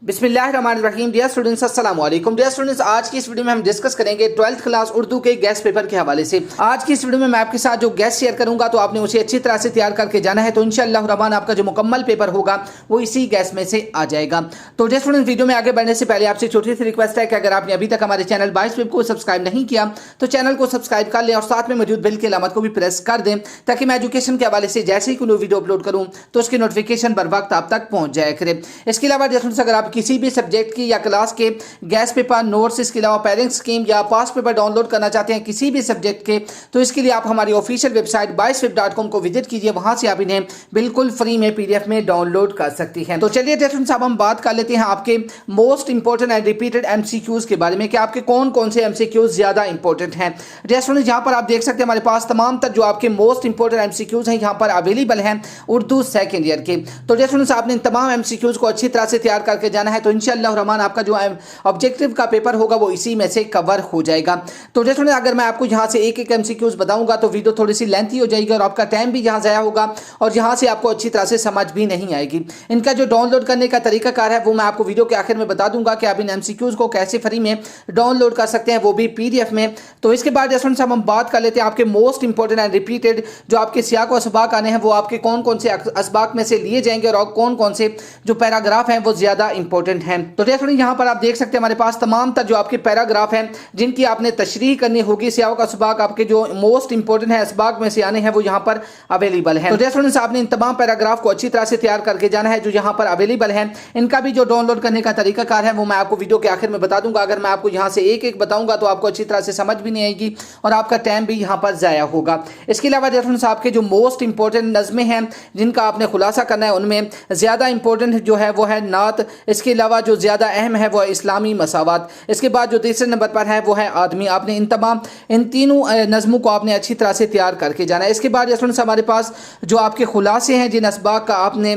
बिस्मिल्लाहिर्रहमानिर्रहीम। Dear students, अस्सलाम वालेकुम। डियर स्टूडेंट्स, आज की इस वीडियो में हम डिस्कस करेंगे 12th क्लास उर्दू के गेस्ट पेपर के हवाले से। आज की इस वीडियो में मैं आपके साथ जो गेस्ट शेयर करूंगा तो आपने उसे अच्छी तरह से तैयार करके जाना है, तो इंशाअल्लाह रहमान आपका जो मुकम्मल पेपर होगा वो इसी गेस्ट में से आ जाएगा। तो डियर स्टूडेंट्स, वीडियो में आगे बढ़ने से पहले आपसे छोटी सी रिक्वेस्ट है कि अगर आपने अभी तक हमारे चैनल बाइस वेब को सब्सक्राइब नहीं किया तो चैनल को सब्सक्राइब कर लें और साथ में मौजूद बेल की अलामत को भी प्रेस कर दें, ताकि मैं एजुकेशन के हवाले से जैसे ही कोई वीडियो अपलोड करूँ तो उसकी नोटिफिकेशन बर वक्त आप तक पहुंच जाया करे। इसके अलावा डियर स्टूडेंट्स, अगर आप किसी भी सब्जेक्ट की या क्लास के गेस्ट पेपर नोट्स, इसके अलावा पेरेंट स्कीम या पास पेपर डाउनलोड करना चाहते हैं किसी भी सब्जेक्ट के, तो इसके लिए आप हमारी ऑफिशियल वेबसाइट baisweb.com को विजिट कीजिए। वहां से आप इन्हें बिल्कुल फ्री में पीडीएफ में डाउनलोड कर सकती हैं। तो चलिए स्टूडेंट्स, अब हम बात कर लेते हैं आपके most important and repeated MCQs के बारे में कि आपके कौन कौन से एमसीक्यूज ज्यादा इंपॉर्टेंट हैं। स्टूडेंट्स, यहाँ पर आप देख सकते हैं हमारे पास तमाम तर जो आपके मोस्ट इंपॉर्टेंट एमसीक्यूज हैं यहाँ पर अवेलेबल हैं उर्दू सेकेंड ईयर के। तो स्टूडेंट्स, आपने इन तमाम एमसीक्यूज को अच्छी तरह से तैयार करके जाना है, तो इंशाअल्लाह रहमान आपका जो ऑब्जेक्टिव का पेपर होगा वो इसी में से कवर हो जाएगा। तो स्टूडेंट्स, अगर मैं आपको यहाँ से एक एक एमसीक्यूज बताऊंगा तो वीडियो थोड़ी सी लेंथी हो जाएगी और आपका टाइम भी यहाँ ज़ाया होगा और यहाँ से आपको अच्छी तरह से समझ भी नहीं आएगी। इनका जो डाउनलोड करने का तरीकाकार है वो मैं आपको वीडियो के आखिर में बता दूंगा कि आप इन एमसीक्यूज को कैसे फ्री में डाउनलोड कर सकते हैं, वो भी पीडीएफ में। तो इसके बाद स्टूडेंट्स, हम बात कर लेते हैं आपके मोस्ट इंपॉर्टेंट एंड रिपीटेड जो आपके सियाक और असबाक आने हैं वो आपके कौन कौन से असबाक में से लिए जाएंगे और कौन कौन से जो पैराग्राफ हैं वो ज्यादा इंपॉर्टेंट हैं। तो स्टूडेंट्स, यहाँ पर आप देख सकते हैं हमारे पास तमाम तर जो आपके पैराग्राफ हैं जिनकी आपने तशरीह करनी होगी। सियाक और असबाक आपके जो मोस्ट इंपॉर्टेंट है असबाक में से आने हैं वो यहाँ पर अवेलेबल है। तो स्टूडेंट्स, आपने इन तमाम पैराग्राफ को अच्छी तरह से तैयार करके जाना है जो यहाँ पर अवेलेबल है। इनका भी जो डाउनलोड करने का तरीकाकार है वो मैं आपको वीडियो के आखिर में बता दूंगा। अगर मैं आपको यहाँ से एक एक बताऊंगा तो आपको अच्छी तरह से समझ भी नहीं आएगी और आपका टाइम भी यहाँ पर जाया होगा। इसके अलावा स्टूडेंट्स, आपके जो मोस्ट इंपॉर्टेंट नज़में हैं जिनका आपने खुलासा करना है उनमें ज़्यादा इंपॉर्टेंट जो है वो है नात। इसके अलावा जो ज़्यादा अहम है वो है इस्लामी मसावत। इसके बाद जो तीसरे नंबर पर है वो है आदमी। आपने इन तीनों नज़मों को आपने अच्छी तरह से तैयार करके जाना है। इसके बाद स्टूडेंट्स, हमारे पास जो आपके खुलासे हैं जिन असबाक का आपने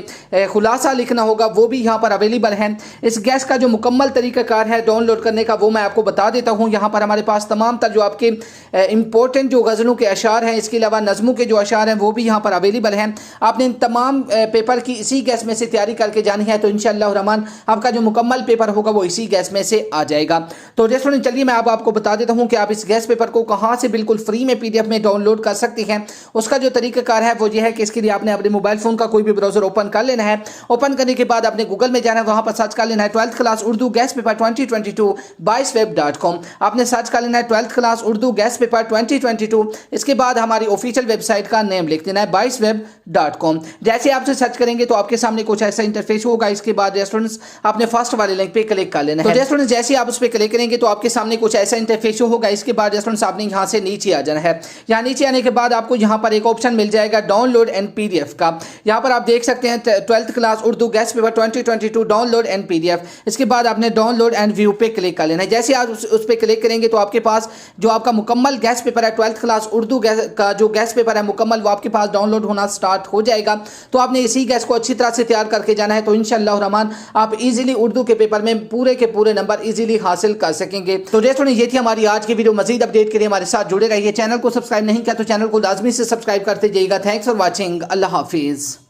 खुलासा लिखना होगा वो भी यहाँ पर अवेलेबल है। इस गैस का जो मुकम्मल तरीकाकार है डाउनलोड करने का वो मैं आपको बता देता हूँ। यहाँ पर हमारे पास तमाम तर जो आपके इंपॉर्टेंट जो गज़लों के अशार हैं, इसके अलावा नज़मों के जो अशार हैं वो भी यहाँ पर अवेलेबल हैं। आपने इन तमाम पेपर की इसी गैस में से तैयारी करके जानी है, तो इंशाअल्लाह रहमान आपका जो मुकम्मल पेपर होगा वो इसी गैस में से आ जाएगा। तो स्टूडेंट, चलिए मैं आपको बता देता हूँ कि आप इस गैस पेपर को कहाँ से बिल्कुल फ्री में पीडीएफ में डाउनलोड कर सकते हैं। उसका जो तरीकाकार है वो ये है कि इसके लिए आपने अपने मोबाइल फोन का कोई भी ब्राउजर ओपन कर लेना है। ओपन करने के बाद आपने गूगल में जाना है, वहां पर सर्च कर लेना है 12th class Urdu guest paper 2022 baisweb.com। आपने सर्च कर लेना है 12th class Urdu guest paper 2022। इसके बाद हमारी ऑफिशियल वेबसाइट का नेम लिख देना है baisweb.com। जैसे आपसे सर्च करेंगे तो आपके सामने कुछ ऐसा इंटरफेस होगा। इसके बाद स्टूडेंट्स, आपने फर्स्ट वाले लिंक पे क्लिक कर लेना है। तो स्टूडेंट्स, जैसे आप उस पर क्लिक करेंगे तो आपके सामने कुछ ऐसा इंटरफेस होगा। इसके बाद स्टूडेंट्स, आपने यहाँ से नीचे आ जाना है। यहाँ नीचे आने के बाद आपको यहाँ पर एक ऑप्शन मिल जाएगा डाउनलोड एंड पीडीएफ का। यहाँ पर आप देख सकते हैं 12th class Urdu guest paper 2022 download and PDF. इसके बाद आपने डाउनलोड एंड व्यू पे क्लिक कर लेना है। जैसे आप उस पर क्लिक करेंगे तो आपके पास जो आपका मुकम्मल गेस्ट पेपर है 12th क्लास उर्दू का जो गेस्ट पेपर है मुकम्मल वो आपके पास डाउनलोड होना स्टार्ट हो जाएगा। तो आपने इसी गेस्ट को अच्छी तरह से तैयार करके जाना है, तो इंशाअल्लाह रहमान आप इजीली उर्दू के पेपर में पूरे के पूरे नंबर इजीली हासिल कर सकेंगे। तो दोस्तों, ये थी हमारी आज की वीडियो। मजीद अपडेट के लिए हमारे साथ जुड़े रहिए। चैनल को सब्सक्राइब नहीं किया तो चैनल को लाजमी से सब्सक्राइब करते जाइएगा। Thanks for watching. Allah Hafiz.